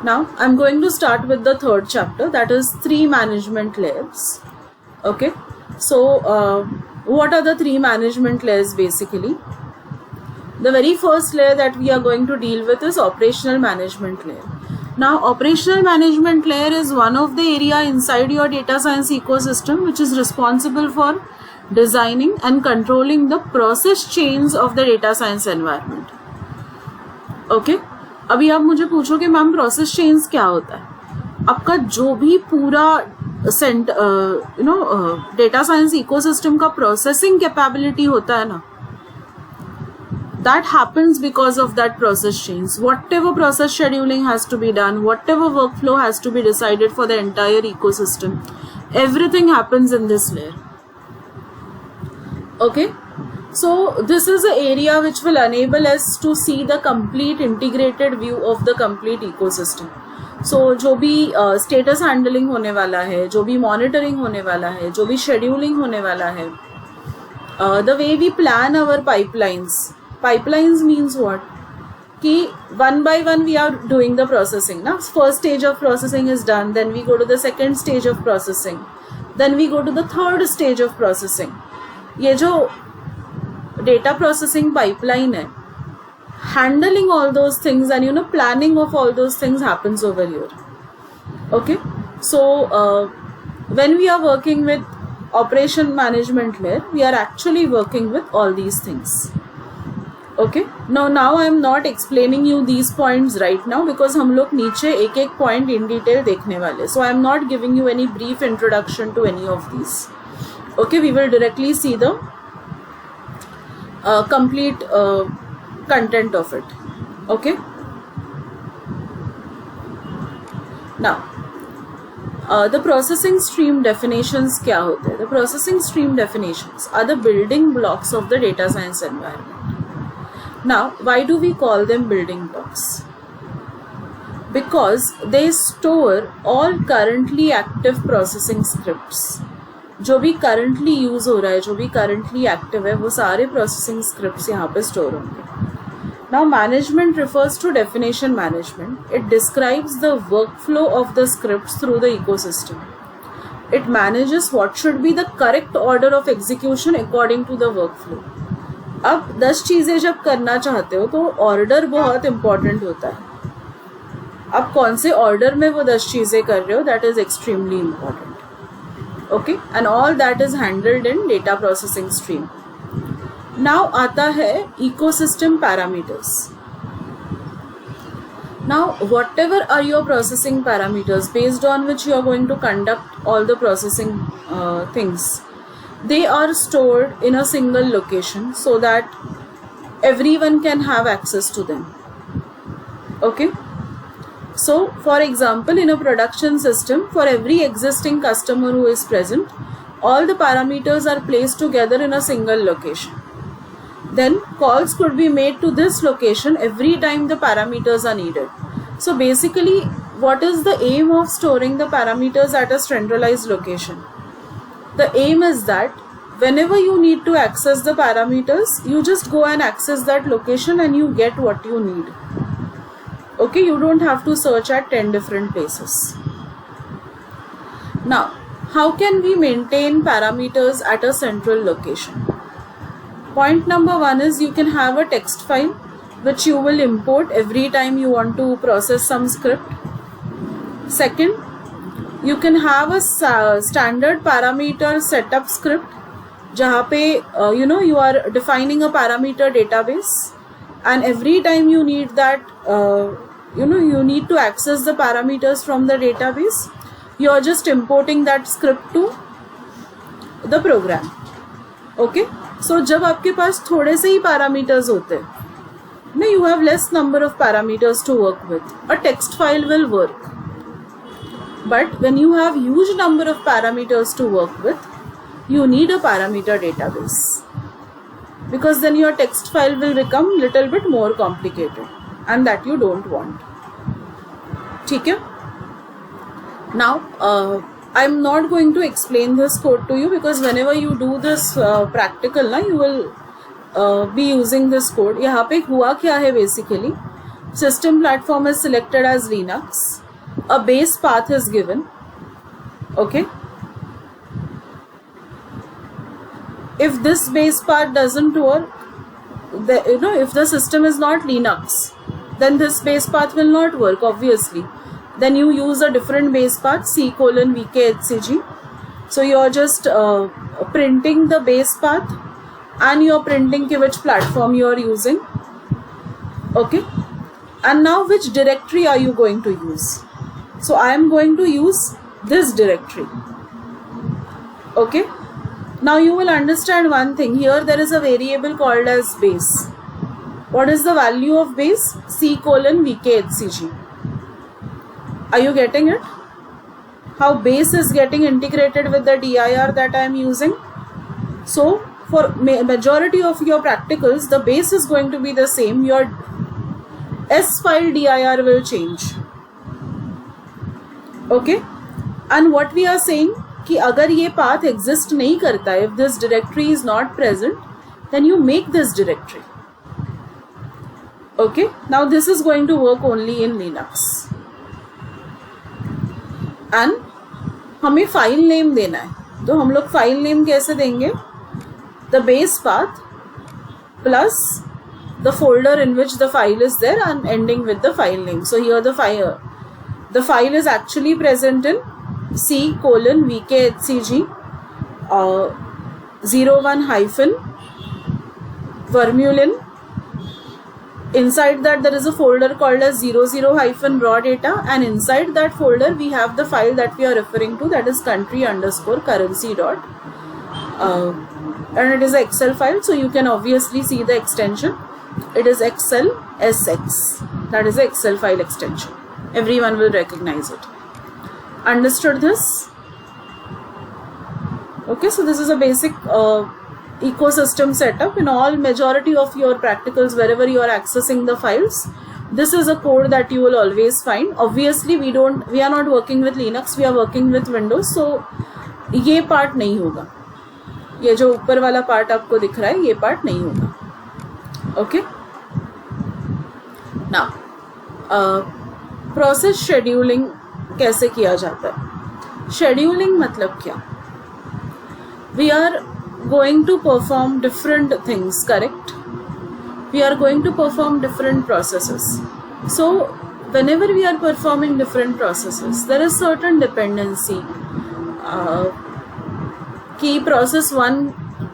Now I'm going to start with the third chapter, that is 3 management layers. Okay, so what are the 3 management layers basically? The very first layer that we are going to deal with is operational management layer. Now operational management layer is one of the area inside your data science ecosystem which is responsible for designing and controlling the process chains of the data science environment. Okay, अभी आप मुझे पूछोगे ma'am process chains क्या होता है? आपका जो भी पूरा डेटा साइंस इकोसिस्टम का प्रोसेसिंग कैपेबिलिटी होता है ना, that happens because of that process chains. Whatever process scheduling has to be done, whatever workflow has to be decided for the entire ecosystem, everything happens in this layer. Okay, so this is the area which will enable us to see the complete integrated view of the complete ecosystem. So जो भी status handling होने वाला है, जो भी monitoring होने वाला है, जो भी scheduling होने वाला है, the way we plan our pipelines means what? कि one by one we are doing the processing. Now first stage of processing is done, then we go to the second stage of processing, then we go to the third stage of processing. ये जो data processing pipeline है, handling all those things and planning of all those things happens over here. Okay, so when we are working with operation management layer, we are actually working with all these things. Okay, now I am not explaining you these points right now because हम लोग नीचे एक एक point in detail देखने वाले, so I am not giving you any brief introduction to any of these. Okay, we will directly see the complete content of it. Okay, now the processing stream definitions क्या होते हैं? The processing stream definitions are the building blocks of the data science environment. Now, why do we call them building blocks? Because they store all currently active processing scripts. जो भी currently use हो रहा है, जो भी currently active है, वो सारे processing scripts यहाँ पे store होंगे. Now, management refers to definition management. It describes the workflow of the scripts through the ecosystem. It manages what should be the correct order of execution according to the workflow. अब 10 चीज़ें जब करना चाहते हो तो order बहुत important होता है. अब कौन से ऑर्डर में वो 10 चीज़ें कर रहे हो, that is extremely important. Okay, and all that is handled in data processing stream. Now आता है ecosystem parameters. Now whatever are your processing parameters based on which you are going to conduct all the processing things, they are stored in a single location so that everyone can have access to them. Okay, so for example, in a production system, for every existing customer who is present, all the parameters are placed together in a single location. Then calls could be made to this location every time the parameters are needed. So basically, what is the aim of storing the parameters at a centralized location? The aim is that whenever you need to access the parameters, you just go and access that location and you get what you need. Okay, you don't have to search at 10 different places. Now, how can we maintain parameters at a central location? Point number 1 is you can have a text file which you will import every time you want to process some script. Second, you can have a standard parameter setup script जहाँ पे you are defining a parameter database and every time you need that you need to access the parameters from the database, you are just importing that script to the program. Okay, so जब आपके पास थोड़े से ही parameters होते हैं, you have less number of parameters to work with, a text file will work. But when you have huge number of parameters to work with, you need a parameter database because then your text file will become little bit more complicated and that you don't want. ठीक है? Now, I'm not going to explain this code to you because whenever you do this practical, you will be using this code. यहाँ पे हुआ क्या है basically? System platform is selected as Linux. A base path is given. Okay. If this base path doesn't work, if the system is not Linux, then this base path will not work, obviously. Then you use a different base path, C:\vk_hcg. So you're just printing the base path and you're printing which platform you're using. Okay. And now which directory are you going to use? So I am going to use this directory. Okay. Now you will understand one thing. Here there is a variable called as base. What is the value of base? C:\vk_hcg. Are you getting it? How base is getting integrated with the dir that I am using? So for majority of your practicals, the base is going to be the same. Your S file dir will change. Okay. And what we are saying, कि अगर ये path exist नहीं करता है, if this directory is not present, then you make this directory. Okay. Now this is going to work only in Linux. And हमें file name देना है, तो हम लोग file name कैसे देंगे? The base path plus the folder in which the file is there and ending with the file name. So here the file is actually present in C:\vk_hcg 01-vermulin. Inside that there is a folder called as 00-raw data, and inside that folder we have the file that we are referring to, that is country_currency. And it is an Excel file, so you can obviously see the extension. It is XLSX. That is the Excel file extension. Everyone will recognize it. Understood this? Okay, so this is a basic ecosystem setup. In all majority of your practicals, wherever you are accessing the files, this is a code that you will always find. Obviously we are not working with Linux, we are working with Windows, so ये part नहीं होगा. ये जो ऊपर वाला part आपको दिख रहा है, ये part नहीं होगा. Okay. Now process scheduling कैसे किया जाता है? Scheduling मतलब क्या? We are going to perform different things, correct? We are going to perform different processes. So whenever we are performing different processes, there is certain dependency कि process 1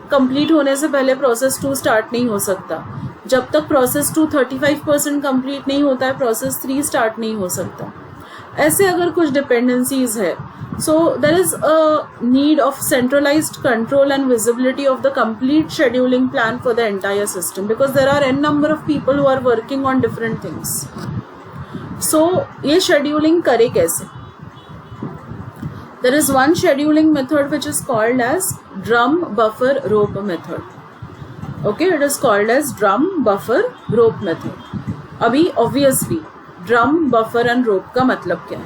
complete होने से पहले process 2 start नहीं हो सकता. जब तक process 2 35% complete नहीं होता है, process 3 start नहीं हो सकता. ऐसे अगर कुछ dependencies है, so there is a need of centralized control and visibility of the complete scheduling plan for the entire system, because there are n number of people who are working on different things. So ये scheduling करे कैसे? There is one scheduling method which is called as drum buffer rope method. Okay, it is called as drum buffer rope method. अभी obviously drum buffer and rope का मतलब क्या है?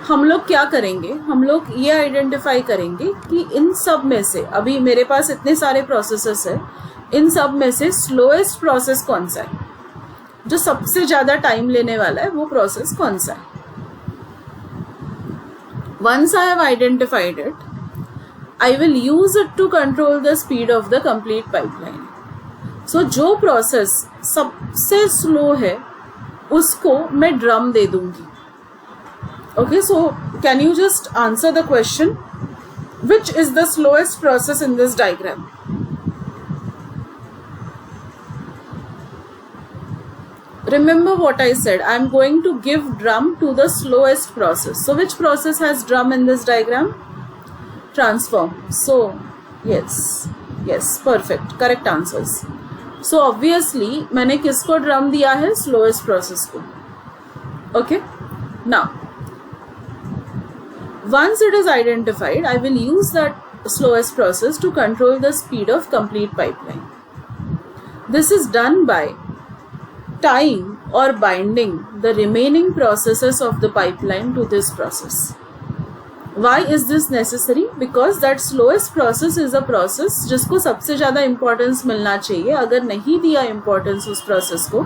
हम लोग क्या करेंगे? हम लोग ये आइडेंटिफाई करेंगे कि इन सब में से, अभी मेरे पास इतने सारे प्रोसेसेस है, इन सब में से स्लोएस्ट प्रोसेस कौन सा है, जो सबसे ज्यादा टाइम लेने वाला है, वो प्रोसेस कौन सा है? Once I have identified it, I will use it to control the speed of the complete pipeline. So जो प्रोसेस सबसे स्लो है उसको मैं ड्रम दे दूंगी. Okay, so can you just answer the question? Which is the slowest process in this diagram? Remember what I said. I am going to give drum to the slowest process. So which process has drum in this diagram? Transform. So yes, perfect, correct answers. So obviously मैंने किसको drum दिया है? Slowest process को. Okay. Now once it is identified, I will use that slowest process to control the speed of complete pipeline. This is done by tying or binding the remaining processes of the pipeline to this process. Why is this necessary? Because that slowest process is a process जिसको सबसे ज़्यादा importance मिलना चाहिए. अगर नहीं दिया importance उस process को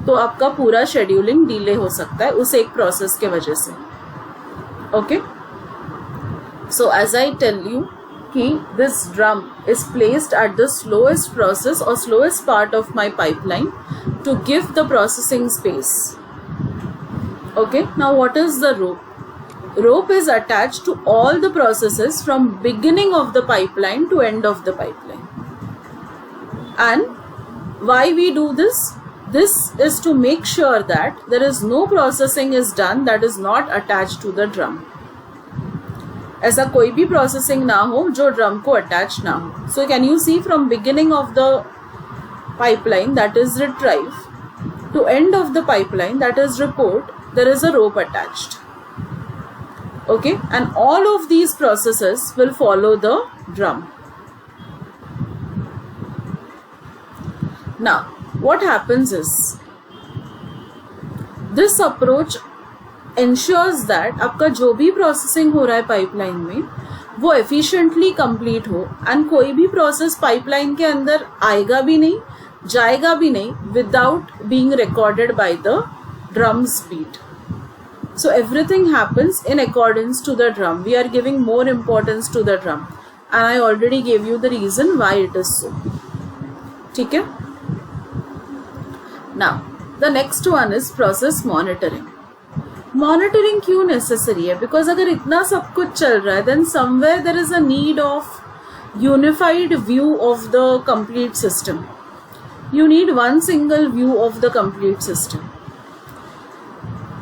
तो आपका पूरा scheduling delay हो सकता है उस एक process के वजह से. Okay? So as I tell you कि this drum is placed at the slowest process or slowest part of my pipeline to give the processing space. Okay? Now what is the rope? Rope is attached to all the processes from beginning of the pipeline to end of the pipeline. And why we do this? This is to make sure that there is no processing is done that is not attached to the drum. ऐसा कोई भी processing ना हो जो drum को attach ना हो. So can you see from beginning of the pipeline, that is retrieve, to end of the pipeline, that is report, there is a rope attached. Okay, and all of these processes will follow the drum. Now what happens is this approach ensures that आपका जो भी processing हो रहा है pipeline में वो efficiently complete हो and कोई भी process pipeline के अंदर आएगा भी नहीं जाएगा भी नहीं without being recorded by the drum's beat. So everything happens in accordance to the drum. We are giving more importance to the drum, and I already gave you the reason why it is so. ठीक है? Now the next one is process monitoring. Monitoring क्यों necessary है? Because अगर इतना सब कुछ चल रहा है, then somewhere there is a need of unified view of the complete system. You need one single view of the complete system.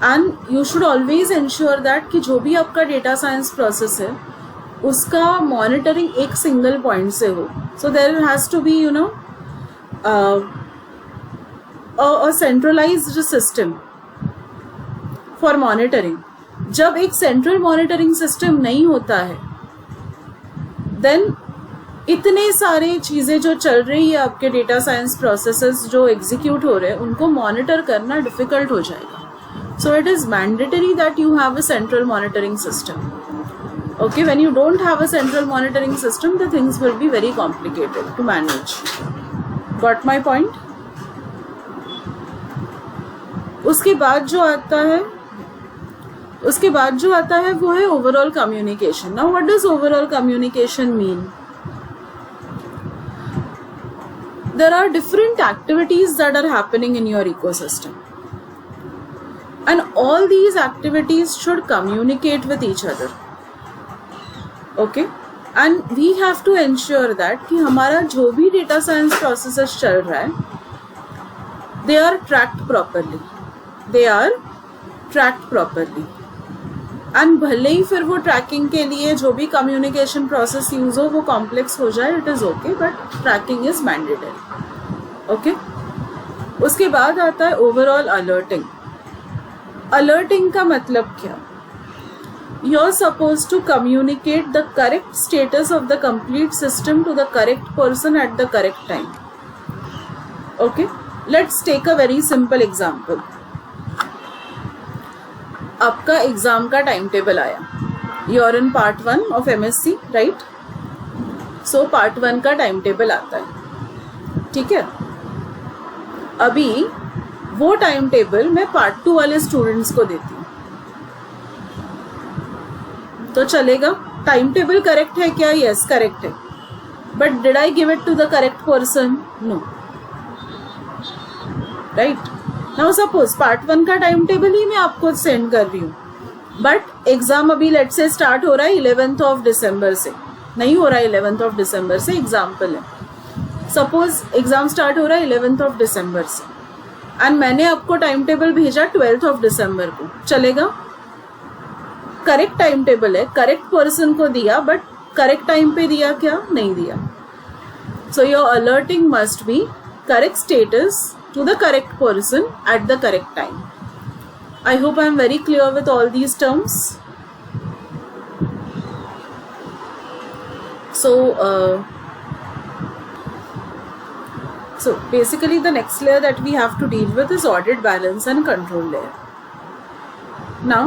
And you should always ensure that कि जो भी आपका data science process है उसका monitoring एक single point से हो. So there has to be a centralized system for monitoring. जब एक central monitoring system नहीं होता है then इतने सारे चीज़ें जो चल रही है आपके data science processes जो execute हो रहे हैं उनको monitor करना difficult हो जाएगा. So it is mandatory that you have a central monitoring system. Okay, when you don't have a central monitoring system, the things will be very complicated to manage. Got my point? उसके बाद जो आता है वो है overall communication. Now what does overall communication mean? There are different activities that are happening in your ecosystem. And all these activities should communicate with each other. Okay? And we have to ensure that कि हमारा जो भी data science processes चल रहा है, they are tracked properly. And भले ही फिर वो tracking के लिए जो भी communication process use हो वो complex हो जाए, it is okay, but tracking is mandatory. Okay? उसके बाद आता है overall alerting. Alerting का मतलब क्या? You're supposed to communicate the correct status of the complete system to the correct person at the correct time. Okay? Let's take a very simple example. आपका exam का time table आया. You're in part 1 of MSc, right? So part 1 का time table आता है. ठीक है? अभी वो टाइम टेबल मैं पार्ट 2 वाले स्टूडेंट्स को देती हूँ तो चलेगा. टाइम टेबल करेक्ट है क्या? यस करेक्ट है. But did I give it to the correct person? No. Right? Now suppose part 1 का टाइम टेबल ही मैं आपको सेंड कर रही हूँ बट एग्जाम अभी लेट से स्टार्ट हो रहा है 11th of December से, नहीं हो रहा है 11th of December से, एग्जाम्पल है. सपोज एग्जाम स्टार्ट हो रहा है 11th of December से एंड मैंने आपको टाइम टेबल भेजा 12th of December को, चलेगा? करेक्ट टाइम टेबल है, करेक्ट पर्सन को दिया बट करेक्ट टाइम पे दिया क्या? नहीं दिया. So your alerting must be correct status to the correct person at the correct time. I hope I am very clear with all these terms. So basically the next layer that we have to deal with is audit, balance and control layer. Now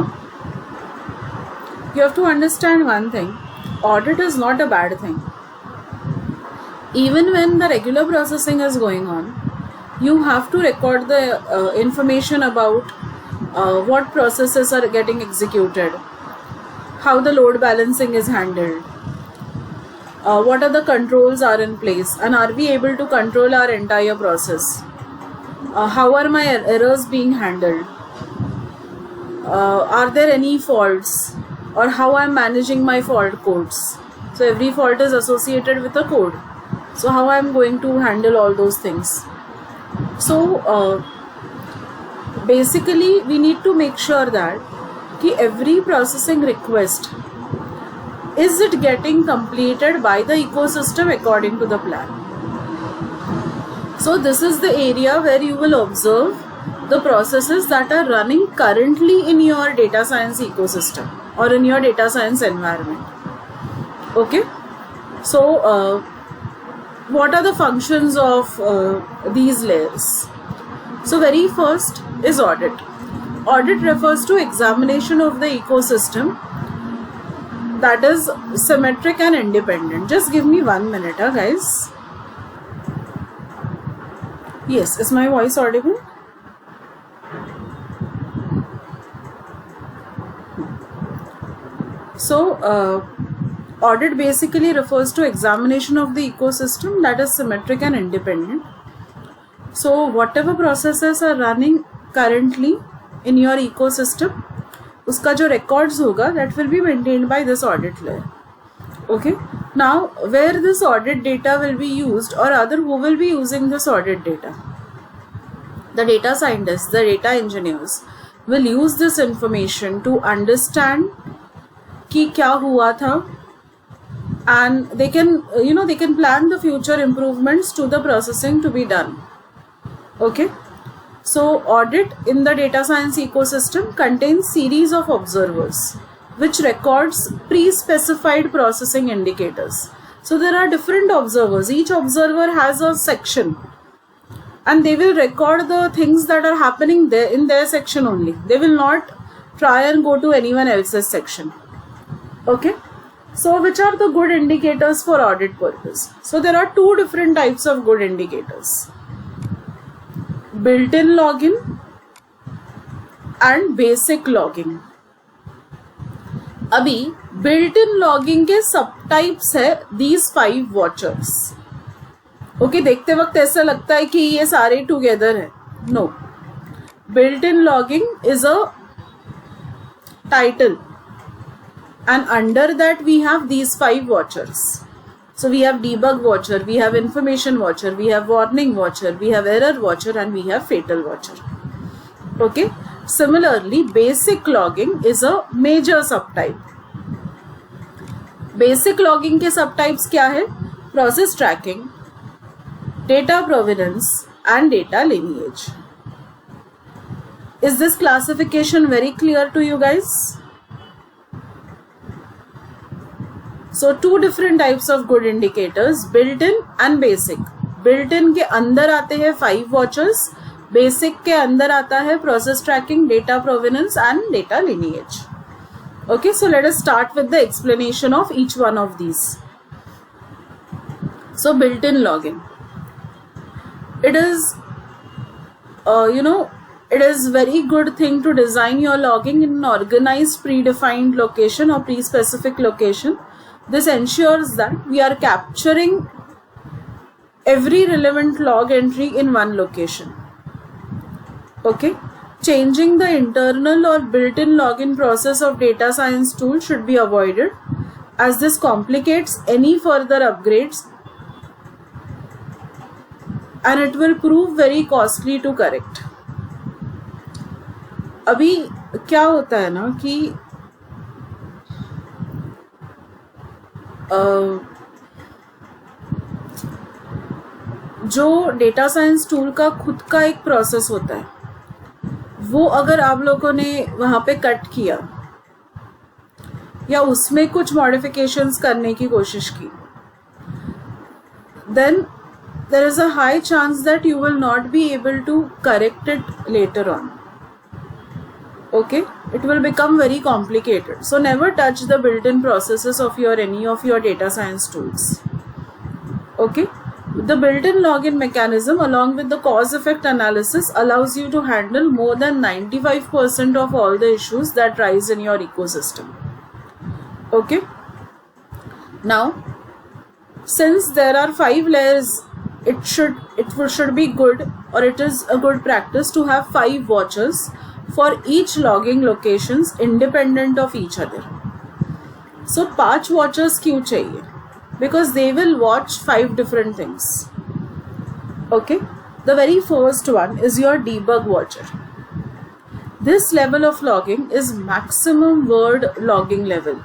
You have to understand one thing. Audit is not a bad thing. Even when the regular processing is going on, you have to record the information about what processes are getting executed, how the load balancing is handled, what are the controls are in place, and are we able to control our entire process, how are my errors being handled, are there any faults, or how I'm managing my fault codes. So every fault is associated with a code. So how I'm going to handle all those things. So basically we need to make sure that every processing request, is it getting completed by the ecosystem according to the plan. So this is the area where you will observe the processes that are running currently in your data science ecosystem or in your data science environment. Okay, so what are the functions of these layers? So very first is audit. Audit refers to examination of the ecosystem that is symmetric and independent. Just give me 1 minute, guys. Yes, is my voice audible? So audit basically refers to examination of the ecosystem that is symmetric and independent. So whatever processes are running currently in your ecosystem, uska jo records hoga, that will be maintained by this audit layer. Okay, now where this audit data will be used, or rather who will be using this audit data? The data scientists, the data engineers will use this information to understand कि क्या हुआ था, and they can they can plan the future improvements to the processing to be done. Okay, so audit in the data science ecosystem contains series of observers which records pre-specified processing indicators. So there are different observers. Each observer has a section and they will record the things that are happening there in their section only. They will not try and go to anyone else's section. Okay, so which are the good indicators for audit purpose? So there are two different types of good indicators: built-in logging and basic logging. अभी built-in logging के सब types है these 5 watchers. Okay, देखते वक्त ऐसा लगता है कि ये सारे together है. No, built-in logging is a title. And under that we have these 5 watchers. So we have debug watcher, we have information watcher, we have warning watcher, we have error watcher, and we have fatal watcher. Okay. Similarly, basic logging is a major subtype. Basic logging के subtypes क्या है? Process tracking, data provenance, and data lineage. Is this classification very clear to you guys? So two different types of good indicators, built-in and basic. Built-in के अंदर आते हैं 5 watchers, basic के अंदर आता है process tracking, data provenance and data lineage. Okay, so let us start with the explanation of each one of these. So built-in logging. It is, it is very good thing to design your logging in an organized predefined location or pre-specific location. This ensures that we are capturing every relevant log entry in one location. Okay, changing the internal or built-in login process of data science tool should be avoided, as this complicates any further upgrades and it will prove very costly to correct. अभी क्या होता है ना कि जो data science tool का खुद का एक प्रोसेस होता है, वो अगर आप लोगों ने वहाँ पे कट किया या उसमें कुछ मॉडिफिकेशंस करने की कोशिश की, then there is a high chance that you will not be able to correct it later on. Okay, it will become very complicated. So never touch the built-in processes of any of your data science tools. Okay, the built-in login mechanism along with the cause-effect analysis allows you to handle more than 95% of all the issues that rise in your ecosystem. Okay, now since there are 5 layers, it should be good, or it is a good practice to have 5 watchers for each logging locations independent of each other. So 5 watchers क्यों चाहिए? Because they will watch 5 different things. Okay, the very first one is your debug watcher. This level of logging is maximum word logging level.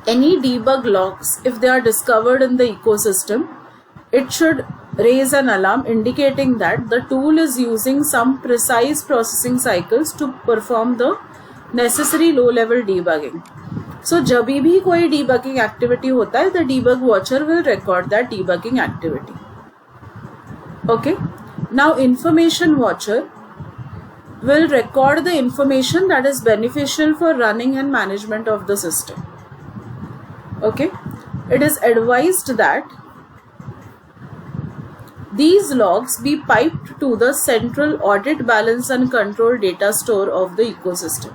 Any debug logs, if they are discovered in the ecosystem, it should raise an alarm indicating that the tool is using some precise processing cycles to perform the necessary low level debugging. So जब भी कोई debugging activity होता है, the debug watcher will record that debugging activity. Okay, now information watcher will record the information that is beneficial for running and management of the system. Okay, it is advised that these logs be piped to the central audit balance and control data store of the ecosystem.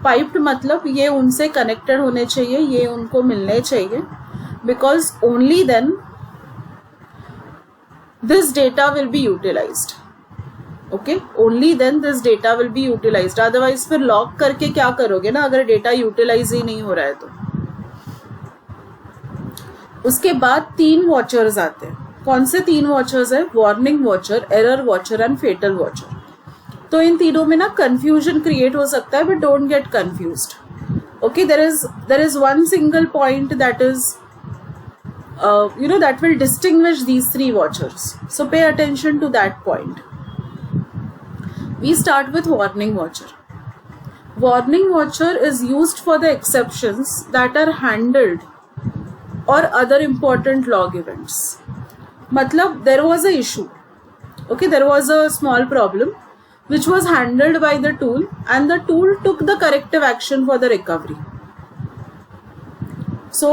Piped मतलब ये उनसे connected होने चाहिए, ये उनको मिलने चाहिए, because only then this data will be utilized. Okay, only then this data will be utilized. Otherwise फिर log करके क्या करोगे ना, अगर data utilize ही नहीं हो रहा है तो. उसके बाद 3 watchers आते हैं. कौन से 3 वॉचर्स है? Warning watcher, error watcher and fatal watcher. तो इन तीनों में ना कंफ्यूजन क्रिएट हो सकता है, but don't get confused. Okay, there is one single point that is that will distinguish these 3 watchers. So pay attention to that point. We start with warning watcher. Warning watcher is used for the exceptions that are handled or other important log events. मतलब there was a issue. Okay, there was a small problem which was handled by the tool, and the tool took the corrective action for the recovery. So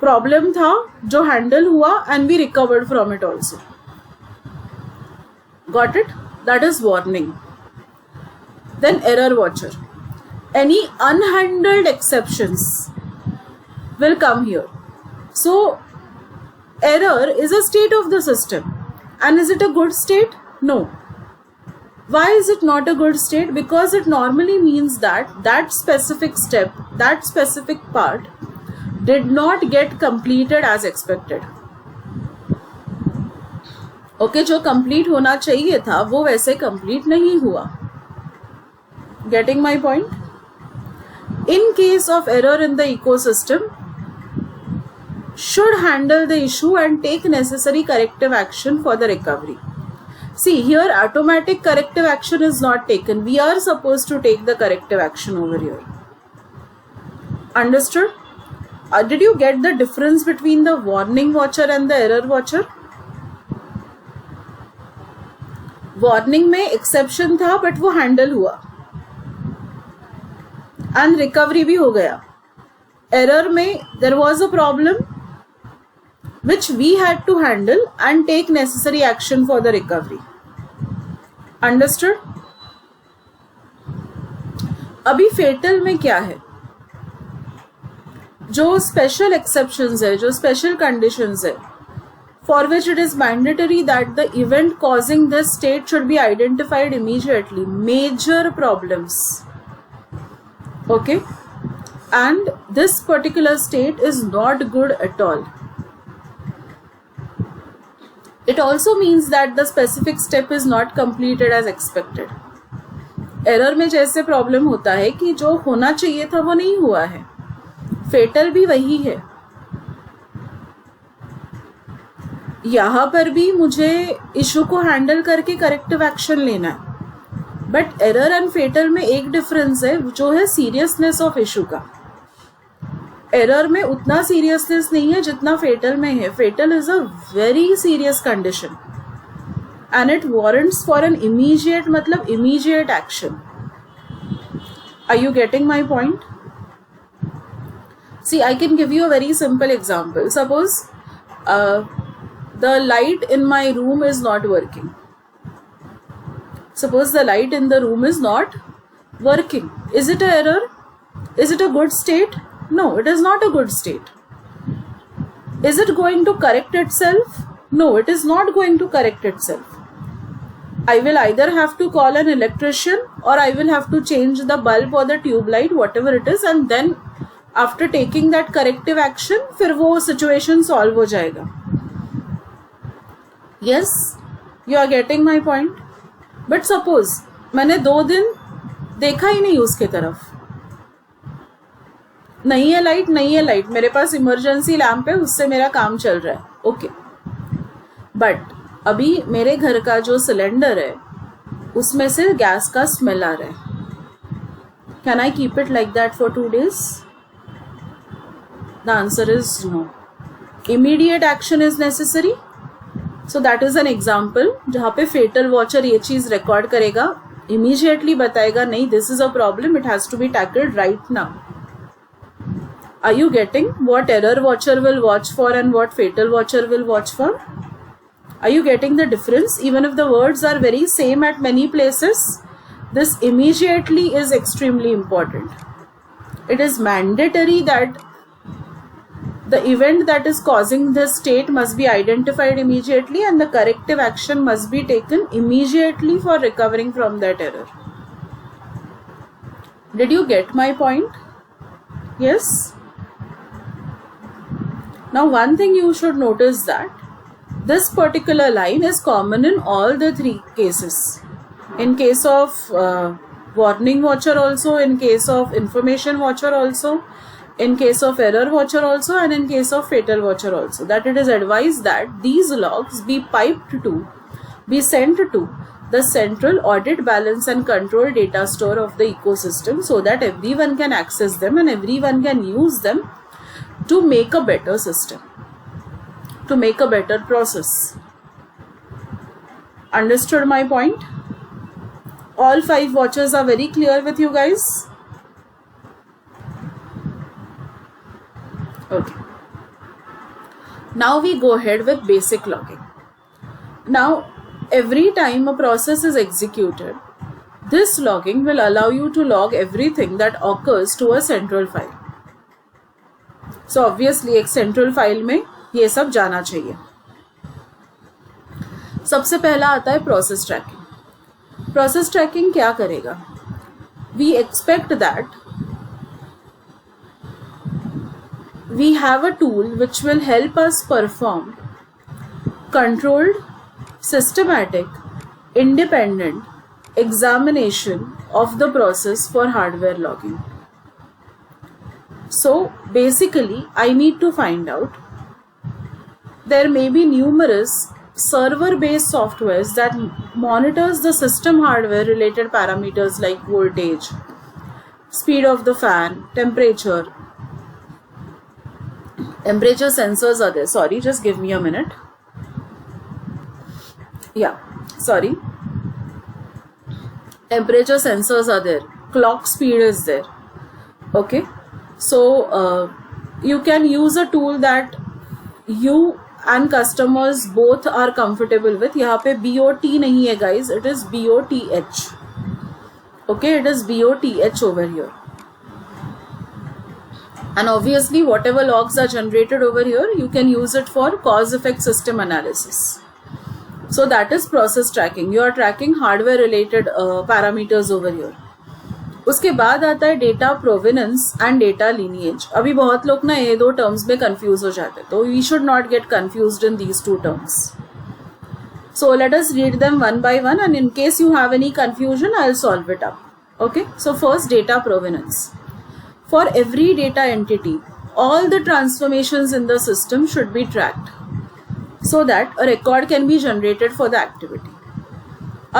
problem था जो handle हुआ and we recovered from it also. Got it? That is warning. Then error watcher. Any unhandled exceptions will come here. So error is a state of the system, and is it a good state? No. Why is it not a good state? Because it normally means that that specific step, that specific part did not get completed as expected. Okay, जो complete होना चाहिए था वो वैसे complete नहीं हुआ. Getting my point? In case of error in the ecosystem, should handle the issue and take necessary corrective action for the recovery. See, here automatic corrective action is not taken. We are supposed to take the corrective action over here. Understood? Did you get the difference between the warning watcher and the error watcher? Warning में exception था, but वो handle हुआ and recovery भी हो गया. Error में there was a problem which we had to handle and take necessary action for the recovery. Understood? अभी fatal में क्या है? जो special exceptions है, जो special conditions है, for which it is mandatory that the event causing this state should be identified immediately. Major problems. Okay? And this particular state is not good at all. It also means that the specific step is not completed as expected. Error में जैसे problem होता है कि जो होना चाहिए था वो नहीं हुआ है, फेटल भी वही है. यहाँ पर भी मुझे इशू को हैंडल करके करेक्टिव एक्शन लेना है, बट एरर एंड फेटल में एक डिफरेंस है जो है सीरियसनेस ऑफ इशू का. एरर में उतना सीरियसनेस नहीं है जितना फेटल में है. Fatal is a very serious condition and it warrants for an immediate, मतलब immediate action. Are you getting my point? See, I can give you a very simple example. Suppose the light in my room is not working. Suppose the light in the room is not working. Is it an error? Is it a good state? No, it is not a good state. Is it going to correct itself? No, it is not going to correct itself. I will either have to call an electrician or I will have to change the bulb or the tube light, whatever it is, and then after taking that corrective action, फिर वो situation solve हो जाएगा. Yes, you are getting my point. But suppose मैंने 2 दिन देखा ही नहीं उसके तरफ, नहीं है लाइट, मेरे पास इमरजेंसी लैम्प है, उससे मेरा काम चल रहा है, ओके. बट अभी मेरे घर का जो सिलेंडर है उसमें से गैस का स्मेल आ रहा है. Can I keep it like that for 2 days? The answer is no. Immediate action is necessary. So that is an example जहाँ पे फेटल वॉचर ये चीज रिकॉर्ड करेगा, इमीडिएटली बताएगा नहीं this is a problem, it has to be tackled right now. Are you getting what error watcher will watch for and what fatal watcher will watch for? Are you getting the difference? Even if the words are very same at many places, this immediately is extremely important. It is mandatory that the event that is causing this state must be identified immediately and the corrective action must be taken immediately for recovering from that error. Did you get my point? Yes? Now one thing you should notice that this particular line is common in all the 3 cases. In case of warning watcher also, in case of information watcher also, in case of error watcher also, and in case of fatal watcher also. That it is advised that these logs be sent to the central audit, balance and control data store of the ecosystem so that everyone can access them and everyone can use them to make a better system, to make a better process. Understood my point? All 5 watchers are very clear with you guys? Okay. Now we go ahead with basic logging. Now, every time a process is executed, this logging will allow you to log everything that occurs to a central file. So obviously एक central file में ये सब जाना चाहिए. सबसे पहला आता है प्रोसेस ट्रैकिंग. प्रोसेस ट्रैकिंग क्या करेगा? We expect that we have a tool which will help us perform controlled, systematic, independent examination of the process for hardware logging. So basically I need to find out, there may be numerous server based softwares that monitors the system hardware related parameters like voltage, speed of the fan, temperature sensors are there. Sorry, just give me a minute. Yeah, sorry. Temperature sensors are there, clock speed is there. Okay, so you can use a tool that you and customers both are comfortable with. यहाँ पे BOT नहीं है guys, it is BOTH. Okay, it is BOTH over here. And obviously whatever logs are generated over here, you can use it for cause effect system analysis. So that is process tracking. You are tracking hardware related parameters over here. उसके बाद आता है data प्रोवेनेंस and data lineage. अभी बहुत लोग ना ये 2 terms में कंफ्यूज हो जाते हैं, तो we should not get confused in these 2 terms. So let us read them one by one, and in case you have any confusion, I'll solve it up. Okay, so first, data provenance. For every data entity, all the transformations in the system should be tracked so that a record can be generated for the activity.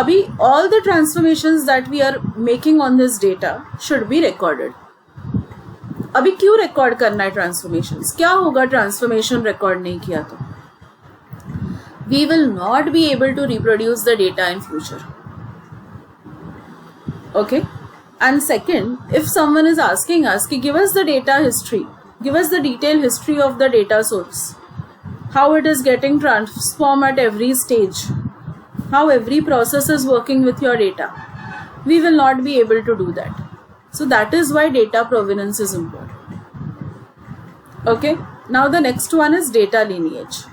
Abhi, all the transformations that we are making on this data should be recorded. अभी क्यों record करना है transformations? क्या होगा transformation record नहीं किया तो? We will not be able to reproduce the data in future. Okay, And second, if someone is asking us, give us the data history, give us the detailed history of the data source, how it is getting transformed at every stage, how every process is working with your data, we will not be able to do that. So that is why data provenance is important. Okay, now the next one is data lineage.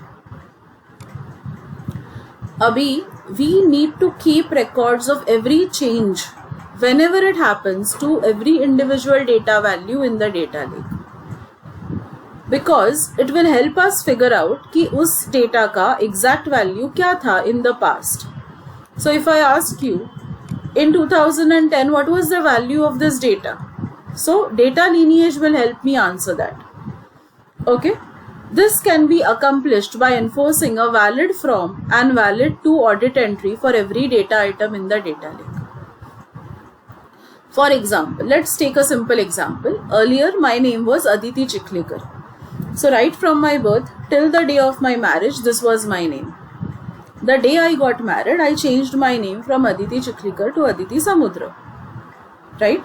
Abhi, we need to keep records of every change whenever it happens to every individual data value in the data lake, because it will help us figure out कि उस data का exact value क्या था in the past. So if I ask you, in 2010 what was the value of this data? So data lineage will help me answer that. Okay, this can be accomplished by enforcing a valid from and valid to audit entry for every data item in the data lake. For example, let's take a simple example. Earlier my name was Aditi Chiklikar. So right from my birth till the day of my marriage, this was my name. The day I got married, I changed my name from Aditi Chiklikar to Aditi Samudra. Right?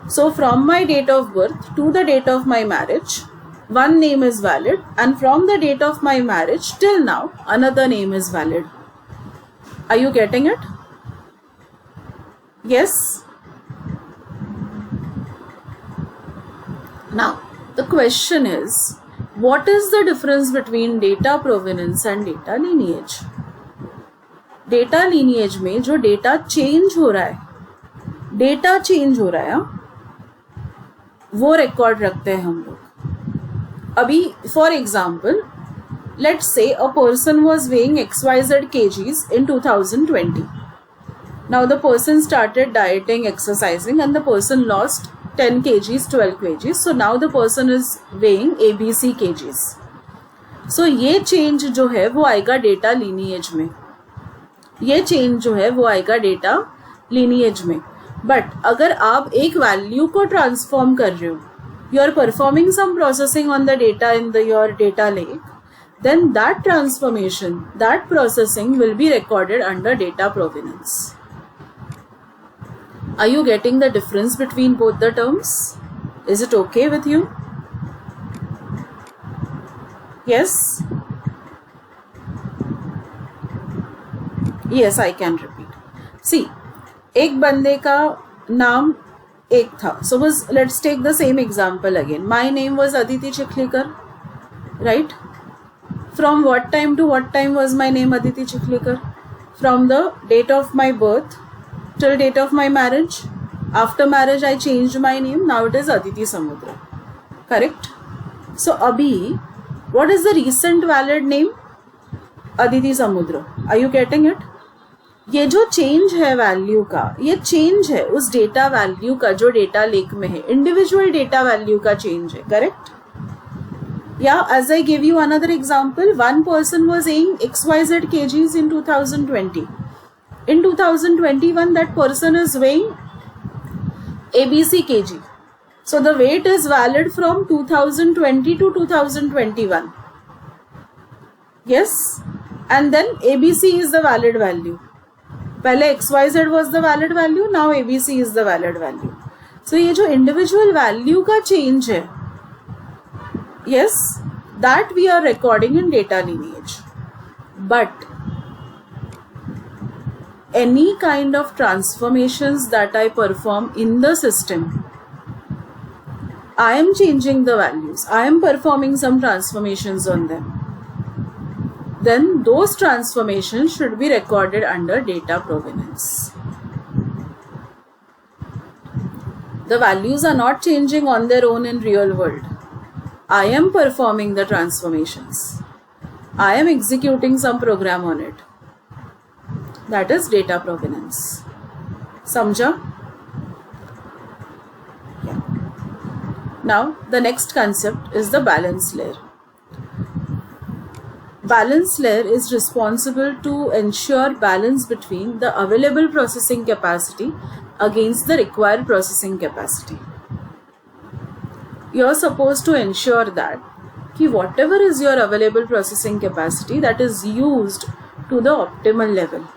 So from my date of birth to the date of my marriage, one name is valid, and from the date of my marriage till now, another name is valid. Are you getting it? Yes? Now, the question is, what is the difference between data provenance and data lineage? Data lineage में जो data change हो रहा है, वो record रखते हैं हम लोग. अभी for example, let's say a person was weighing XYZ kgs in 2020. Now the person started dieting, exercising, and the person lost 10 kgs, 12 kgs. So now the person is weighing ABC kgs. So ये change जो है वो आएगा data lineage में. ये change जो है वो आएगा data lineage में. But अगर आप एक value को transform कर रहे हो, you are performing some processing on the data in your data lake, then that transformation, that processing will be recorded under data provenance. Are you getting the difference between both the terms? Is it okay with you? Yes? Yes, I can repeat. See, एक बंदे का नाम एक था. So let's take the same example again. My name was Aditi Chiklikar, right? From what time to what time was my name Aditi Chiklikar? From the date of my birth till date of my marriage. After marriage I changed my name. Now it is Aditi Samudra. Correct? So abhi, what is the recent valid name? Aditi Samudra. Are you getting it? ये जो change है value का, ये change है उस data value का जो data lake में है, इंडिविजुअल डेटा वैल्यू का चेंज है. करेक्ट? या as I give you another example, one person was weighing XYZ kgs in 2020. In 2021 that person is weighing ABC kg. So the weight is valid from 2020 to 2021. Yes? And then ABC is the valid value. पहले XYZ was the valid value, now ABC is the valid value. So ये जो individual value का change है, yes, that we are recording in data lineage. But any kind of transformations that I perform in the system, I am changing the values, I am performing some transformations on them, then those transformations should be recorded under data provenance. The values are not changing on their own in real world. I am performing the transformations. I am executing some program on it. That is data provenance. Samjha? Yeah. Now the next concept is the balance layer. Balance layer is responsible to ensure balance between the available processing capacity against the required processing capacity. You are supposed to ensure that whatever is your available processing capacity, that is used to the optimal level.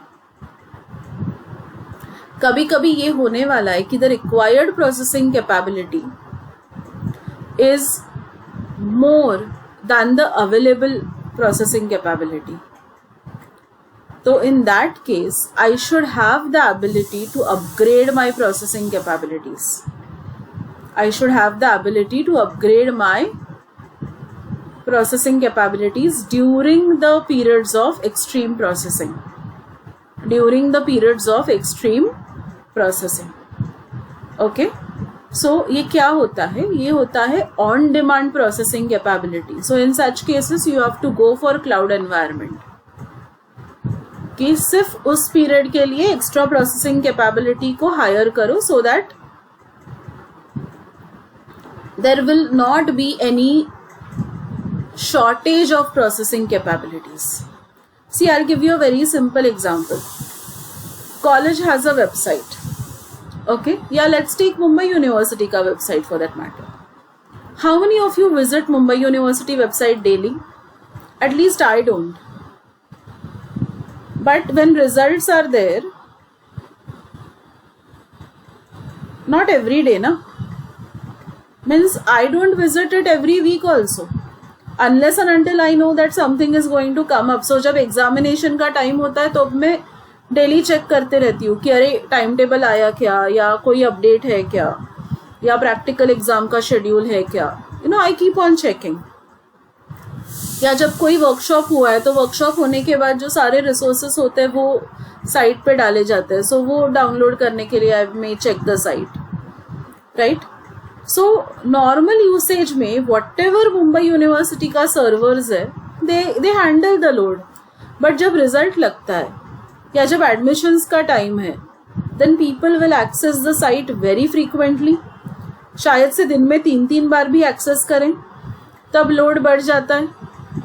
कभी कभी ये होने वाला है कि the required processing capability is more than the available processing capability. So in that case, I should have the ability to upgrade my processing capabilities. I should have the ability to upgrade my processing capabilities during the periods of extreme processing. During the periods of extreme processing. Okay? So ये क्या होता है? ये होता है on demand processing capability. So in such cases you have to go for cloud environment कि सिर्फ उस पीरियड के लिए एक्स्ट्रा प्रोसेसिंग कैपेबिलिटी को हायर करो so that there will not be any shortage of processing capabilities. See I will give you a very simple example. College has a website. Okay, yeah, let's take Mumbai University ka website for that matter. How many of you visit Mumbai University website daily? At least I don't. But when results are there, not every day, na? Means I don't visit it every week also. Unless and until I know that something is going to come up. So जब examination का time होता है तो मैं daily check करते रहती हूँ कि अरे टाइम टेबल आया क्या, या कोई अपडेट है क्या, या प्रैक्टिकल एग्जाम का शेड्यूल है क्या. You know, I keep on checking. या जब कोई वर्कशॉप हुआ है तो वर्कशॉप होने के बाद जो सारे रिसोर्सेस होते हैं वो साइट पे डाले जाते हैं. सो वो डाउनलोड करने के लिए I may check the site, right. So normal usage में वॉट एवर मुंबई यूनिवर्सिटी का सर्वर्स है they handle the load. But जब रिजल्ट लगता है या जब एडमिशन्स का टाइम है then people will access the site very frequently. शायद से दिन में 3 बार भी एक्सेस करें, तब लोड बढ़ जाता है.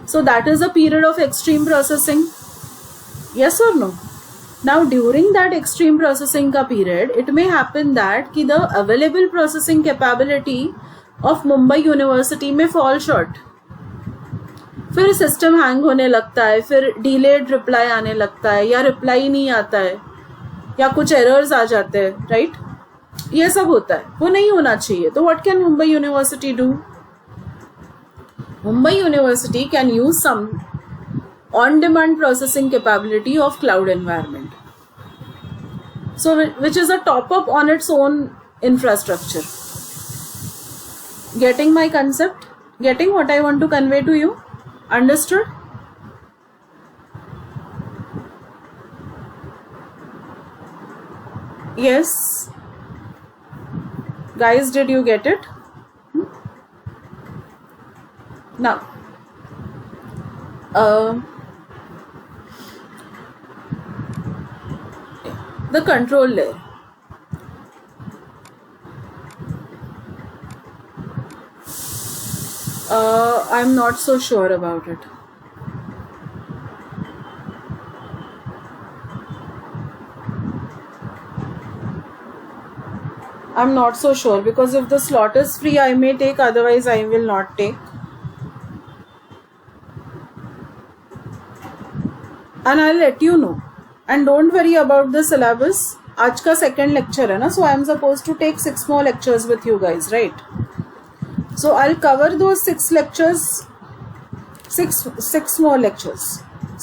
So that is a period of extreme processing. Yes और no? Now during that extreme processing का period it may happen that कि the available processing capability of Mumbai university में फॉल शॉर्ट. फिर सिस्टम हैंग होने लगता है, फिर डिलेड रिप्लाई आने लगता है, या रिप्लाई नहीं आता है, या कुछ एरर्स आ जाते हैं, राइट. ये सब होता है, वो नहीं होना चाहिए. तो what can Mumbai university do? Mumbai university can use some on demand processing capability of cloud environment, so which is a top up on its own infrastructure. Getting my concept? Getting what I want to convey to you? Understood? Yes. Guys, did you get it? Now, the control layer. I'm not so sure about it. I'm not so sure because if the slot is free I may take, otherwise I will not take. And I'll let you know. And don't worry about the syllabus. आज का second lecture है ना, so I am supposed to take 6 more lectures with you guys, right? So I'll cover those 6 lectures, six more lectures.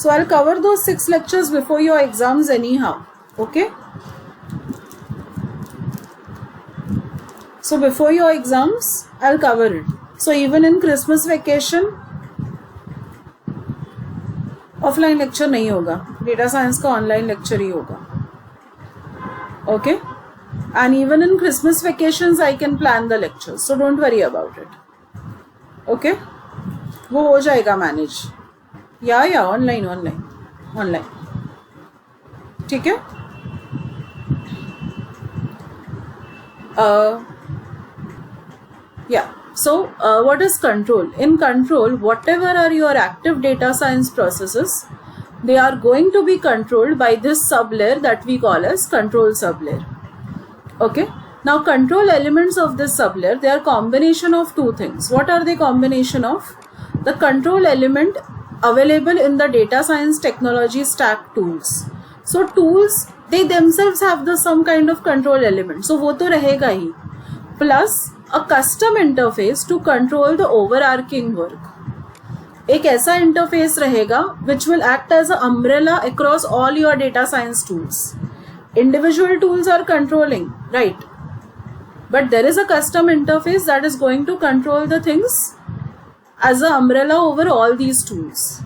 So I'll cover those 6 lectures before your exams anyhow. Okay? So before your exams, I'll cover it. So even in Christmas vacation, offline lecture नहीं होगा. Data science का online lecture ही होगा. Okay? And even in Christmas vacations I can plan the lectures, so don't worry about it. Okay? वो हो जाएगा manage. या online. ठीक है? Yeah. So what is control? In control, whatever are your active data science processes, they are going to be controlled by this sublayer that we call as control sublayer. Okay. Now control elements of this sublayer, they are combination of 2 things. What are they combination of? The control element available in the data science technology stack tools. So tools they themselves have the some kind of control element, so वो तो रहेगा ही, plus a custom interface to control the overarching work. एक ऐसा interface रहेगा which will act as an umbrella across all your data science tools. Individual tools are controlling, right? But there is a custom interface that is going to control the things as an umbrella over all these tools.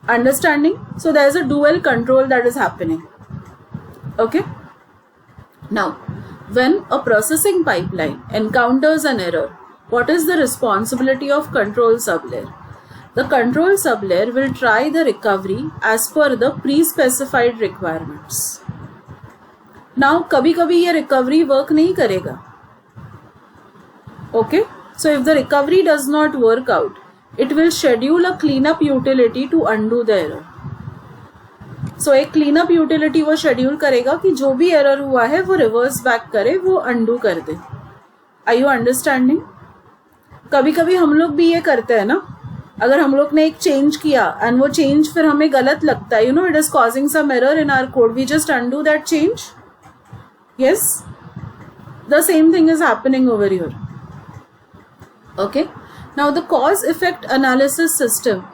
Understanding? So there is a dual control that is happening. Okay? Now, when a processing pipeline encounters an error, what is the responsibility of control sublayer? The control sublayer will try the recovery as per the pre-specified requirements. Now, कभी-कभी ये recovery work नहीं करेगा. Okay? So if the recovery does not work out, it will schedule a cleanup utility to undo the error. So एक cleanup utility वो schedule करेगा कि जो भी error हुआ है वो reverse back करे, वो undo कर दे. Are you understanding? कभी कभी हम लोग भी ये करते हैं ना, अगर हम लोग ने एक change किया and वो change फिर हमें गलत लगता है, you know, it is causing some error in our code, we just undo that change. Yes? The same thing is happening over here. Okay? Now the cause effect analysis system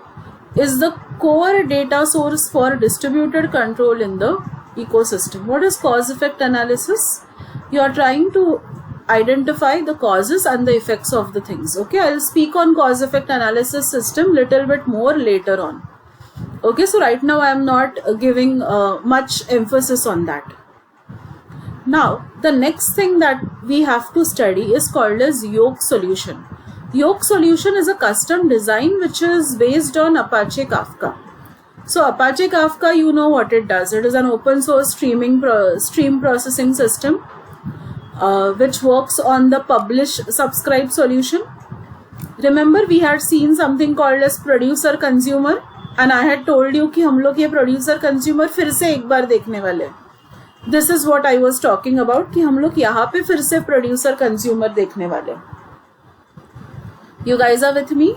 is the core data source for distributed control in the ecosystem. What is cause effect analysis? You are trying to identify the causes and the effects of the things. Okay, I'll speak on cause effect analysis system little bit more later on. Okay, so right now I am not giving much emphasis on that. Now the next thing that we have to study is called as Yolk solution. Yolk solution is a custom design which is based on Apache Kafka. So Apache Kafka, you know what it does. It is an open source stream processing system which works on the publish subscribe solution. Remember we had seen something called as producer consumer and I had told you कि हम लोग ये producer consumer फिर से एक बार देखने वाले. This is what I was talking about कि हम लोग यहाँ पे फिर से producer consumer देखने वाले. You guys are with me?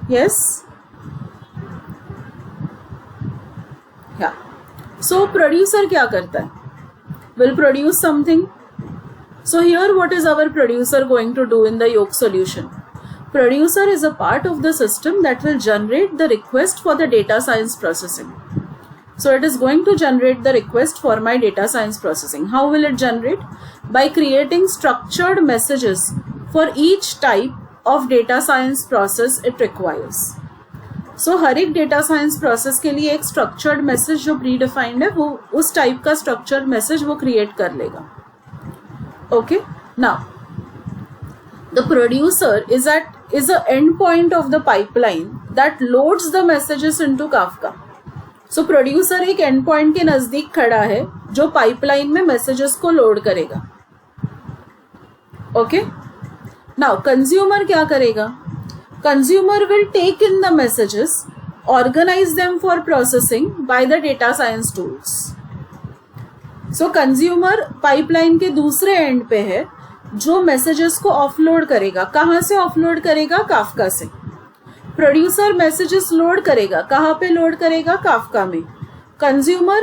Yes? Yeah. So producer क्या करता है? Will produce something. So here what is our producer going to do in the Yolk solution? Producer is a part of the system that will generate the request for the data science processing. So it is going to generate the request for my data science processing. How will it generate? By creating structured messages for each type of data science process it requires. So हर एक data science process के लिए एक structured message जो predefined है वो उस type का structured message वो create कर लेगा. Okay, now the producer is a endpoint of the pipeline that loads the messages into Kafka. So producer एक endpoint के नजदीक खड़ा है जो pipeline में messages को load करेगा. Okay, now consumer क्या करेगा? Consumer will take in the messages, organize them for processing by the data science tools. So consumer pipeline के दूसरे end पे है जो messages को offload करेगा. कहाँ से offload करेगा? Kafka से. Producer messages load करेगा. कहाँ पे load करेगा? Kafka में. Consumer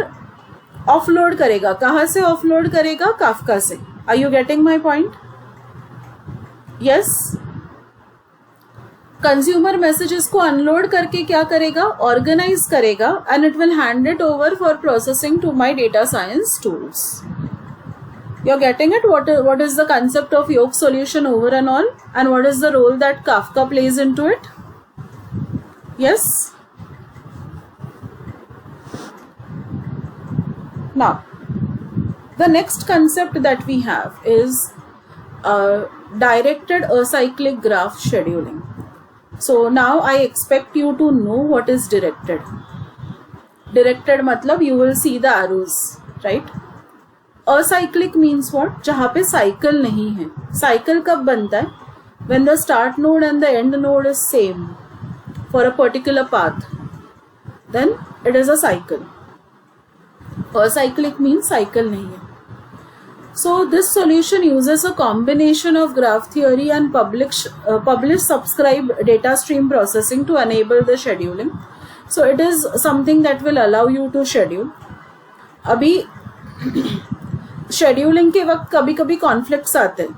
offload करेगा. कहाँ से offload करेगा? Kafka से. Are you getting my point? Yes? Consumer messages को unload करके क्या करेगा? Organize करेगा and it will hand it over for processing to my data science tools. You're getting it? What is the concept of Yolk solution over and all? And what is the role that Kafka plays into it? Yes? Now, the next concept that we have is directed acyclic graph scheduling. So now I expect you to know what is directed. Directed मतलब you will see the arrows, right? Acyclic means what? जहाँ पे cycle नहीं है. Cycle कब बनता है? When the start node and the end node is same for a particular path, then it is a cycle. Acyclic means cycle नहीं है. So this solution uses a combination of graph theory and publish subscribe data stream processing to enable the scheduling. So it is something that will allow you to schedule. अभी scheduling के वक्त कभी कभी conflicts आते हैं,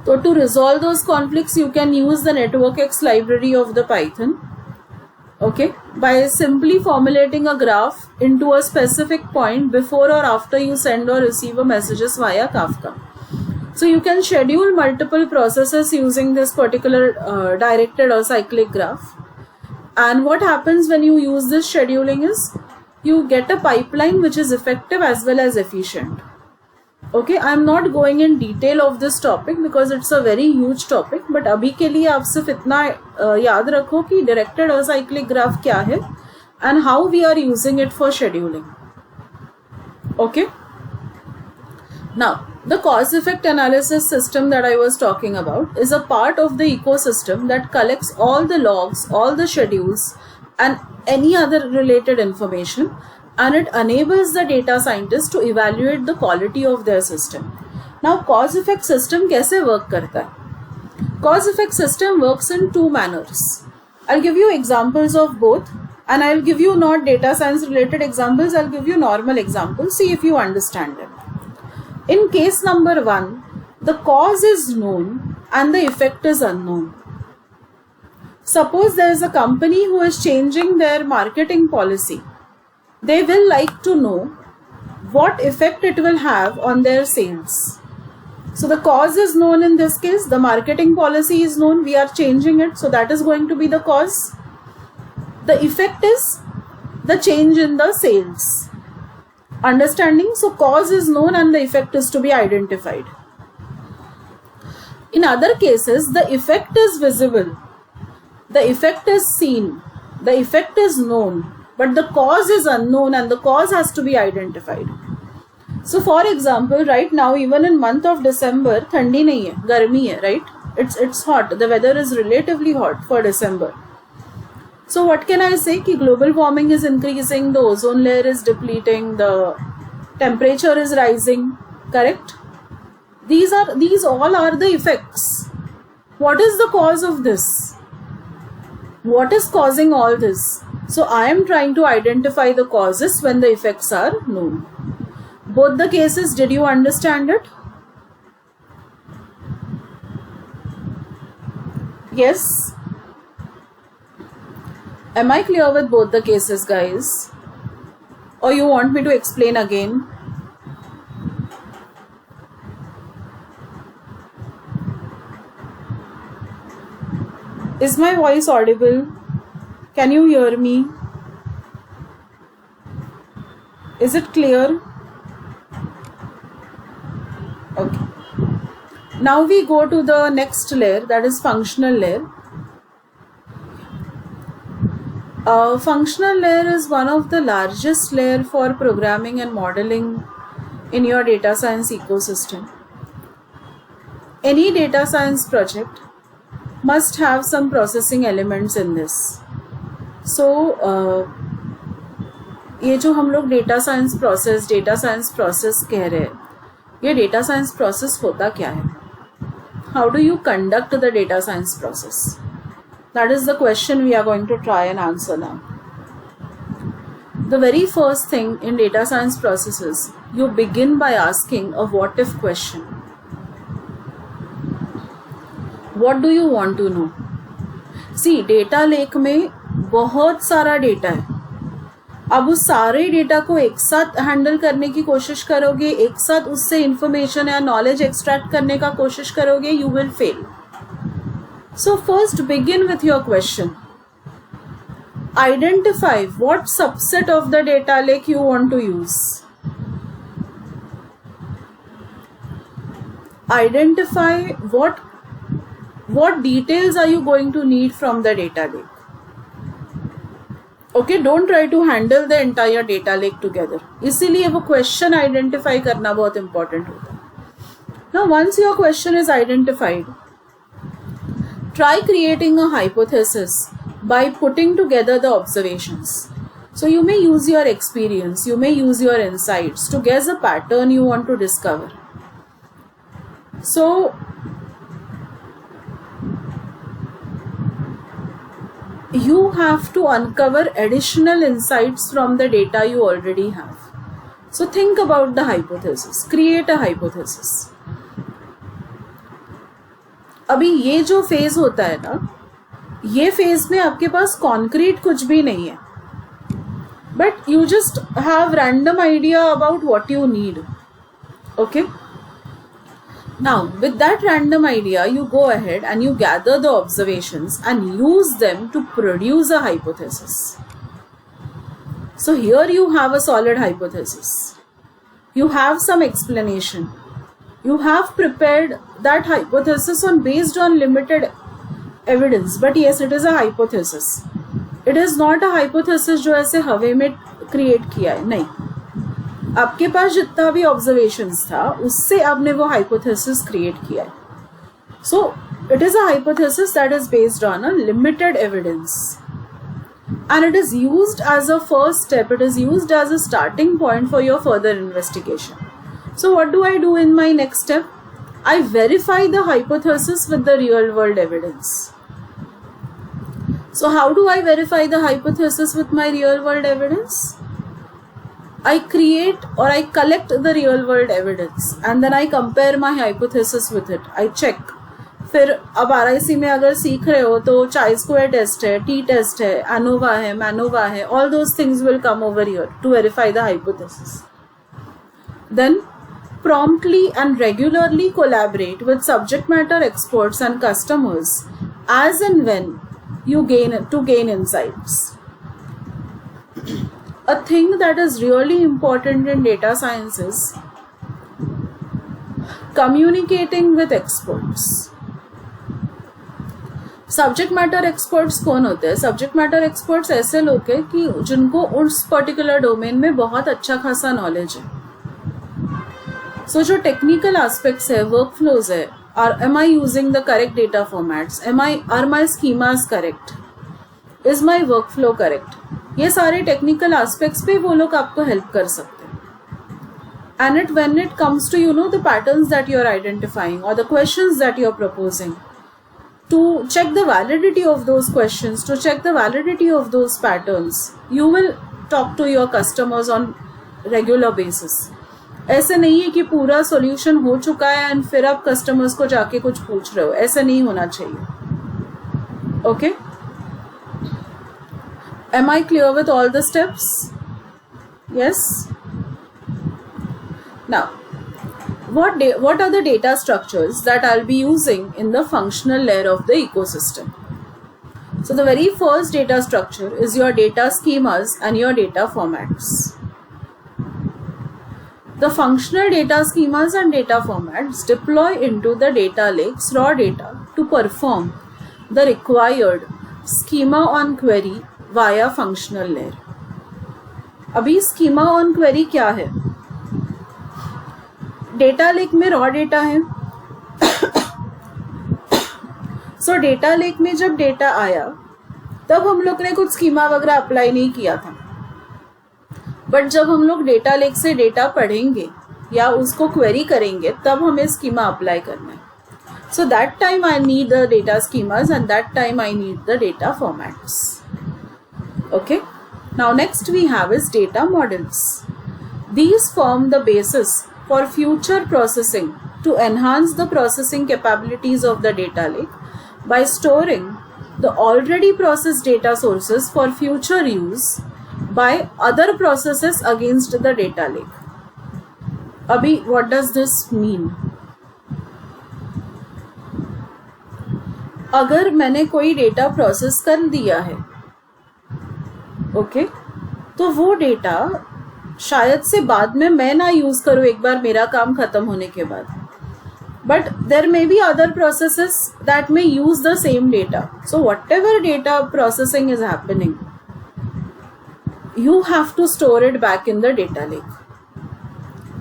तो to resolve those conflicts you can use the network x library of the Python. Okay, by simply formulating a graph into a specific point before or after you send or receive a messages via Kafka. So you can schedule multiple processes using this particular directed or cyclic graph. And what happens when you use this scheduling is you get a pipeline which is effective as well as efficient. Okay, I am not going in detail of this topic because it's a very huge topic, but अभी के लिए आप सिर्फ इतना याद रखो कि directed acyclic graph क्या है and how we are using it for scheduling. Okay. Now, the cause effect analysis system that I was talking about is a part of the ecosystem that collects all the logs, all the schedules and any other related information, and it enables the data scientists to evaluate the quality of their system. Now, cause effect system कैसे work करता है? Cause effect system works in two manners. I'll give you examples of both, and I'll give you not data science related examples, I'll give you normal examples, see if you understand them. In case number 1, the cause is known and the effect is unknown. Suppose there is a company who is changing their marketing policy. They will like to know what effect it will have on their sales. So the cause is known in this case, the marketing policy is known, we are changing it, so that is going to be the cause. The effect is the change in the sales. Understanding? So cause is known and the effect is to be identified. In other cases, the effect is visible, the effect is seen, the effect is known, but the cause is unknown and the cause has to be identified. So for example, right now even in month of December, thandi nahi hai, garmi hai, right? It's hot. The weather is relatively hot for December. So what can I say? Ki global warming is increasing, the ozone layer is depleting, the temperature is rising. Correct? These all are the effects. What is the cause of this? What is causing all this? So I am trying to identify the causes when the effects are known. Both the cases, did you understand it? Yes? Am I clear with both the cases, guys? Or you want me to explain again? Is my voice audible? Can you hear me? Is it clear? Okay. Now we go to the next layer, that is functional layer. Functional layer is one of the largest layer for programming and modeling in your data science ecosystem. Any data science project must have some processing elements in this. So ये जो हम लोग data science process कह रहे हैं, ये data science process होता क्या है? How do you conduct the data science process? That is the question we are going to try and answer now. The very first thing in data science processes, you begin by asking a what if question. What do you want to know? See, data lake में बहुत सारा data है. अब उस सारे data को एक साथ हैंडल करने की कोशिश करोगे, एक साथ उससे इंफॉर्मेशन या नॉलेज एक्सट्रैक्ट करने का कोशिश करोगे, you will fail. So first begin with your question. Identify what subset of the data lake you want to use. Identify what details are you going to need from the data lake. Okay, don't try to handle the entire data lake together. इसीलिए वो question identify करना बहुत important होता है. Now, once your question is identified, try creating a hypothesis by putting together the observations. So you may use your experience, you may use your insights to guess a pattern you want to discover. So you have to uncover additional insights from the data you already have. So think about the hypothesis, create a hypothesis. अभी ये जो phase होता है ना, ये phase में आपके पास concrete कुछ भी नहीं है, but you just have random idea about what you need. Okay, now with that random idea you go ahead and you gather the observations and use them to produce a hypothesis. So here you have a solid hypothesis, you have some explanation, you have prepared that hypothesis based on limited evidence, but yes, it is a hypothesis. It is not a hypothesis जो ऐसे हवे में create किया है, नहीं. आपके पास जितना भी ऑब्जर्वेशंस था उससे आपने वो हाइपोथेसिस क्रिएट किया है. So it is a hypothesis that is based on a limited evidence and it is used as a first step, it is used as a starting point for your further investigation. So what do I do in my next step? I verify the hypothesis with the real world evidence. So how do I verify the hypothesis with my real world evidence? I create or I collect the real world evidence and then I compare my hypothesis with it. I check. फिर अब RIC में अगर सीख रहे हो तो chi square test है, t test है, एनोवा है, मैनोवा है, all those things will come over here to verify the hypothesis. Then promptly and regularly collaborate with subject matter experts and customers as and when you gain insights. A thing that is really important in data science is communicating with experts. Subject matter experts कौन होते हैं? Subject matter experts ऐसे लोग हैं कि जिनको उस particular domain में बहुत अच्छा खासा नॉलेज है. सो जो टेक्निकल एस्पेक्ट्स है, वर्क फ्लोज है, और am I using the correct data formats, are my schemas correct, is my workflow correct, ये सारे टेक्निकल एस्पेक्ट्स पे वो लोग आपको हेल्प कर सकते हैं. And when it comes to the patterns that you are identifying or the questions that you are proposing, to check the validity of those questions, to check the validity of those patterns, you will talk to your customers on regular basis. ऐसे नहीं है कि पूरा solution हो चुका है and फिर आप कस्टमर्स को जाके कुछ पूछ रहे हो, ऐसा नहीं होना चाहिए. Okay, am I clear with all the steps? Yes. Now what are the data structures that I'll be using in the functional layer of the ecosystem? So the very first data structure is your data schemas and your data formats. The functional data schemas and data formats deploy into the data lakes raw data to perform the required schema on query via functional layer. अभी schema on query क्या है? Data lake में raw data है. सो data lake में जब data आया तब हम लोग ने कुछ स्कीमा वगैरह अप्लाई नहीं किया था, बट जब हम लोग डेटा लेक से डेटा पढ़ेंगे या उसको क्वेरी करेंगे तब हमें स्कीमा अप्लाई करना है. So that time I need the data schemas and that time I need the data formats. Okay, now next we have is data models. These form the basis for future processing to enhance the processing capabilities of the data lake by storing the already processed data sources for future use by other processes against the data lake. Abhi, what does this mean? अगर मैंने कोई data process कर दिया है, okay, तो वो data शायद से बाद में मैं ना यूज करूं एक बार मेरा काम खत्म होने के बाद, but there may be other processes that may use the same data. So whatever data processing is happening, you have to store it back in the data lake.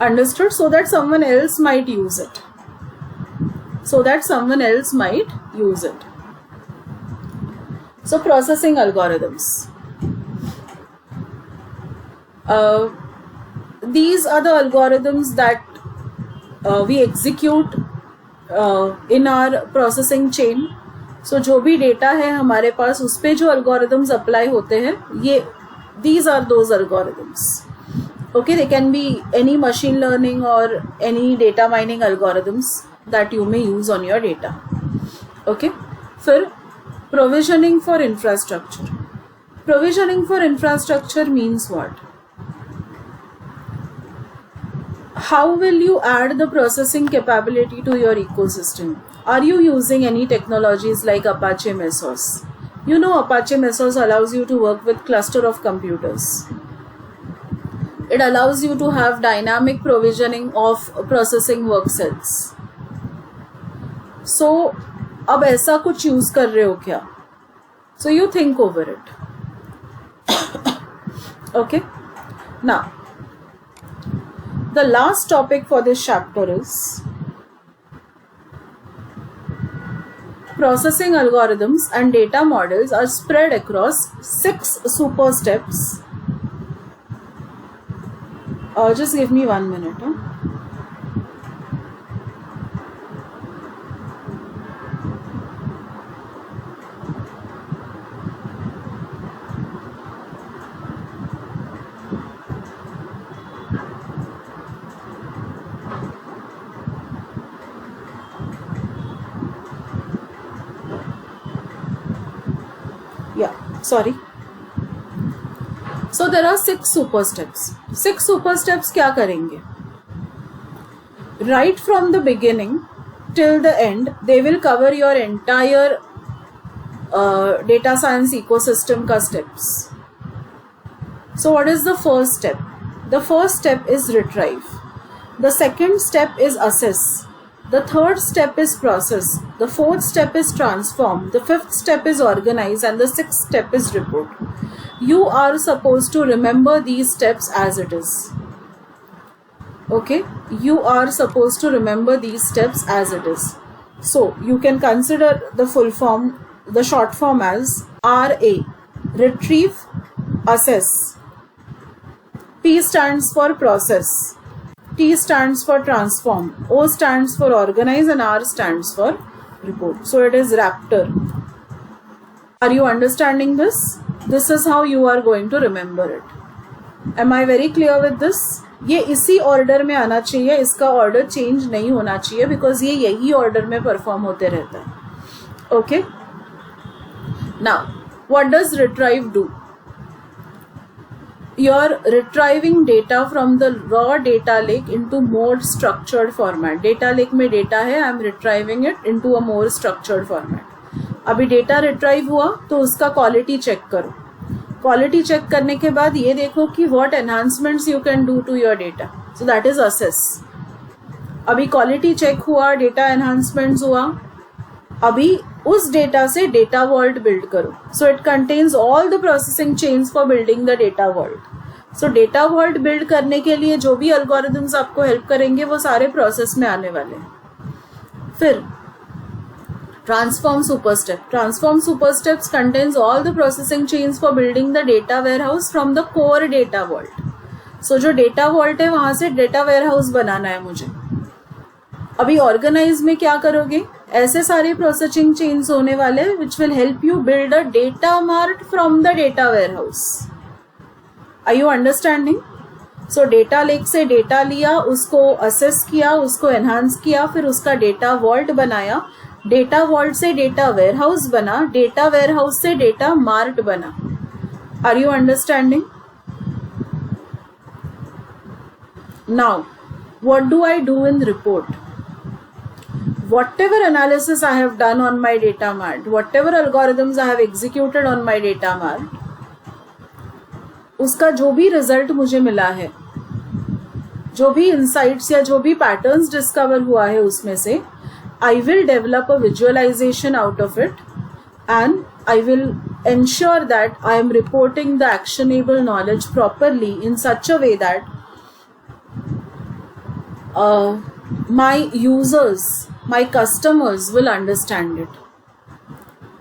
Understood? So that someone else might use it. So processing algorithms. These are the algorithms that we execute in our processing chain. So जो भी data है हमारे पास उस पे जो algorithms apply होते हैं, ये these are those algorithms. Okay, they can be any machine learning or any data mining algorithms that you may use on your data. Okay, फिर provisioning for infrastructure. Provisioning for infrastructure means what? How will you add the processing capability to your ecosystem? Are you using any technologies like Apache Mesos? You know, Apache Mesos allows you to work with cluster of computers. It allows you to have dynamic provisioning of processing work cells. So, अब ऐसा कुछ use कर रहे हो क्या? So you think over it. Okay. Now, the last topic for this chapter is processing algorithms and data models are spread across 6 super steps. Just give me 1 minute. Sorry. So there are 6 super steps. 6 super steps क्या करेंगे? Right from the beginning till the end, they will cover your entire data science ecosystem का steps. So what is the first step? The first step is retrieve. The second step is assess. The third step is process. The fourth step is transform. The fifth step is organize. And the sixth step is report. You are supposed to remember these steps as it is. Okay? You are supposed to remember these steps as it is. So, you can consider the full form, the short form as RA. Retrieve, assess. P stands for process. T stands for transform, O stands for organize, and R stands for report. So it is Raptor. Are you understanding this? This is how you are going to remember it. Am I very clear with this? ये इसी order में आना चाहिए, इसका order change नहीं होना चाहिए, because ये यही ऑर्डर में परफॉर्म होते रहता है. Okay. Now what does retrieve do? You're retrieving data from the raw data lake into more structured format. Data lake में data है, I'm retrieving it into a more structured format. अभी data retrieve हुआ तो उसका quality check करो. Quality check करने के बाद ये देखो कि what enhancements you can do to your data. So that is assess. अभी quality check हुआ, data enhancements हुआ, अभी उस डेटा से डेटा वॉल्ट बिल्ड करो. So it contains all the processing chains for building the data vault. So data vault build करने के लिए जो भी एल्गोरिथम्स आपको हेल्प करेंगे वो सारे प्रोसेस में आने वाले हैं. फिर transform super step. Transform super steps contains all the processing chains for building the data warehouse from the core data vault. So जो डेटा वॉल्ट है वहां से डेटा वेयर हाउस बनाना है मुझे. अभी ऑर्गेनाइज में क्या करोगे? ऐसे सारे प्रोसेसिंग चेन्स होने वाले which will help you build a data mart from the data warehouse. Are you understanding? So data lake से डेटा लिया, उसको असेस किया, उसको एनहांस किया, फिर उसका डेटा वॉल्ट बनाया, डेटा वॉल्ट से डेटा वेयर हाउस बना, डेटा वेयर हाउस से डेटा मार्ट बना. Are you understanding? Now what do I do in report? Whatever analysis I have done on my data mart, whatever algorithms I have executed on my data mart, उसका जो भी result मुझे मिला है, जो भी insights या जो भी पैटर्न्स डिस्कवर हुआ है उसमें से, I will develop a visualization out of it and I will ensure that I am reporting the actionable knowledge properly in such a way that my users, my customers will understand it.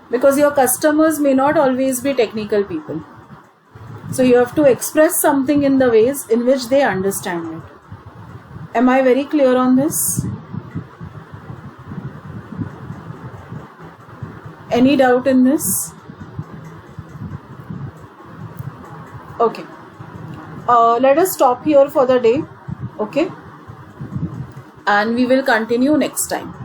Because your customers may not always be technical people. So you have to express something in the ways in which they understand it. Am I very clear on this? Any doubt in this? Okay. let us stop here for the day. Okay, and we will continue next time.